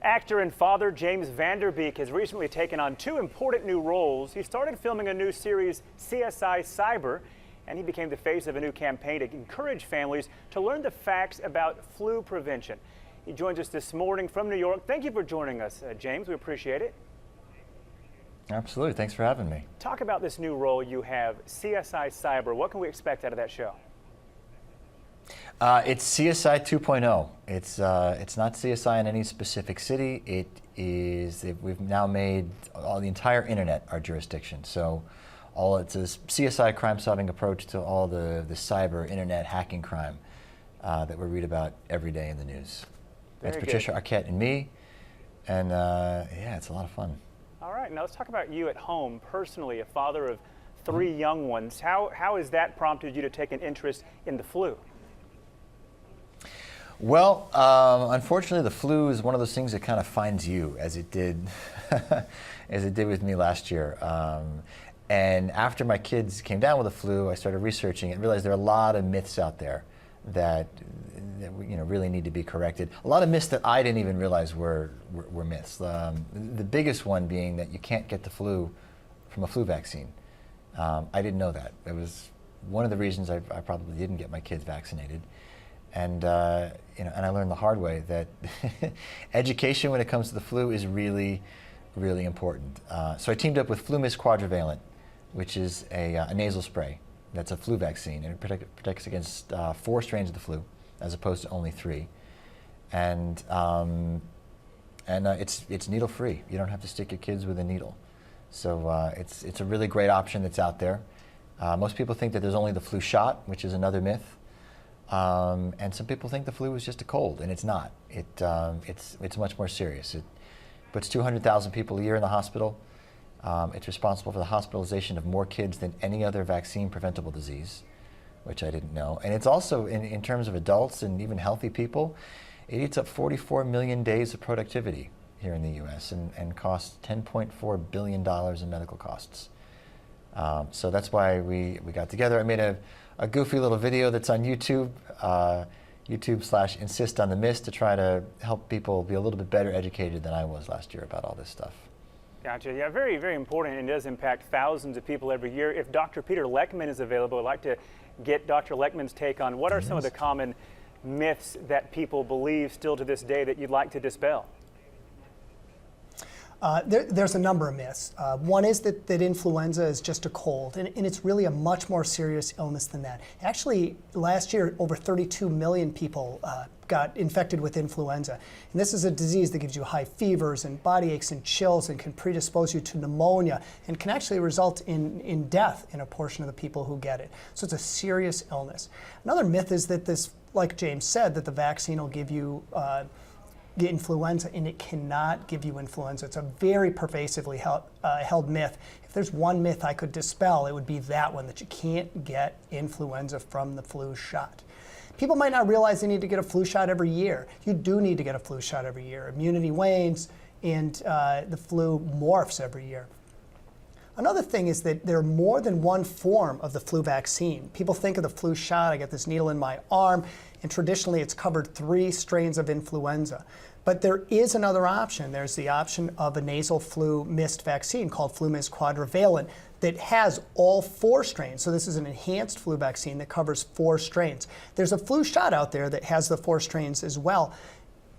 Actor and father James Beek has recently taken on two important new roles. He started filming a new series, CSI Cyber, and he became the face of a new campaign to encourage families to learn the facts about flu prevention. He joins us this morning from New York. Thank you for joining us, James. We appreciate it. Absolutely. Thanks for having me. Talk about this new role you have, CSI Cyber. What can we expect out of that show? It's CSI 2.0. It's not CSI in any specific city. We've now made the entire internet our jurisdiction. So it's a CSI crime-solving approach to all the cyber internet hacking crime that we read about every day in the news. It's Patricia Arquette and me, and yeah, it's a lot of fun. All right, now let's talk about you at home personally, a father of three young ones. How has that prompted you to take an interest in the flu? Well, unfortunately, the flu is one of those things that kind of finds you, as it did, as it did with me last year. And after my kids came down with the flu, I started researching and realized there are a lot of myths out there that really need to be corrected. A lot of myths that I didn't even realize were myths. The biggest one being that you can't get the flu from a flu vaccine. I didn't know that. It was one of the reasons I probably didn't get my kids vaccinated. And and I learned the hard way that education when it comes to the flu is really, really important. So I teamed up with FluMist Quadrivalent, which is a nasal spray that's a flu vaccine, and it protects against 4 strains of the flu, as opposed to only 3. And it's needle-free. You don't have to stick your kids with a needle. So it's a really great option that's out there. Most people think that there's only the flu shot, which is another myth. And some people think the flu is just a cold, and it's not. It's much more serious. It puts 200,000 people a year in the hospital. It's responsible for the hospitalization of more kids than any other vaccine-preventable disease, which I didn't know. And it's also, in terms of adults and even healthy people, it eats up 44 million days of productivity here in the U.S. and costs $10.4 billion in medical costs. So that's why we got together. I made a goofy little video that's on YouTube, YouTube/insist on the myths, to try to help people be a little bit better educated than I was last year about all this stuff. Gotcha. Yeah, very, very important, and does impact thousands of people every year. If Dr. Peter Leckman is available, I'd like to get Dr. Leckman's take on what are some of the common myths that people believe still to this day that you'd like to dispel. There's a number of myths. One is that influenza is just a cold, and it's really a much more serious illness than that. Actually, last year, over 32 million people got infected with influenza. And this is a disease that gives you high fevers and body aches and chills and can predispose you to pneumonia and can actually result in death in a portion of the people who get it. So it's a serious illness. Another myth is that this, like James said, that the vaccine will give you the influenza, and it cannot give you influenza. It's a very pervasively held myth. If there's one myth I could dispel, it would be that one, that you can't get influenza from the flu shot. People might not realize they need to get a flu shot every year. You do need to get a flu shot every year. Immunity wanes, and the flu morphs every year. Another thing is that there are more than one form of the flu vaccine. People think of the flu shot, I get this needle in my arm, and traditionally it's covered 3 strains of influenza. But there is another option. There's the option of a nasal flu mist vaccine called FluMist Quadrivalent that has all 4 strains. So this is an enhanced flu vaccine that covers 4 strains. There's a flu shot out there that has the 4 strains as well.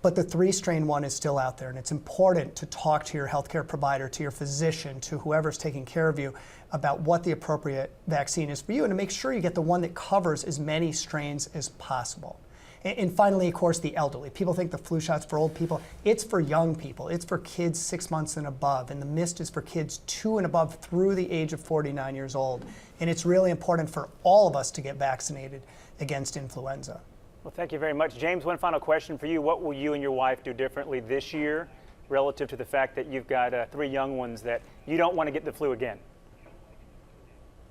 But the 3-strain one is still out there, and it's important to talk to your healthcare provider, to your physician, to whoever's taking care of you about what the appropriate vaccine is for you, and to make sure you get the one that covers as many strains as possible. And finally, of course, the elderly. People think the flu shot's for old people. It's for young people. It's for kids 6 months and above, and the mist is for kids 2 and above through the age of 49 years old. And it's really important for all of us to get vaccinated against influenza. Well, thank you very much. James, one final question for you. What will you and your wife do differently this year relative to the fact that you've got 3 young ones that you don't want to get the flu again?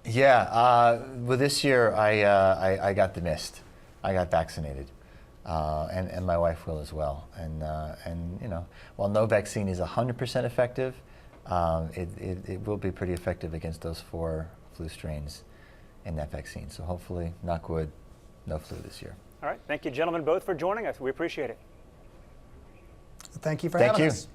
Yeah, well, this year I got the mist. I got vaccinated, and my wife will as well. And while no vaccine is 100% effective, it will be pretty effective against those 4 flu strains in that vaccine. So hopefully, knock wood, no flu this year. All right. Thank you, gentlemen, both for joining us. We appreciate it. Thank you for Thank having you. us.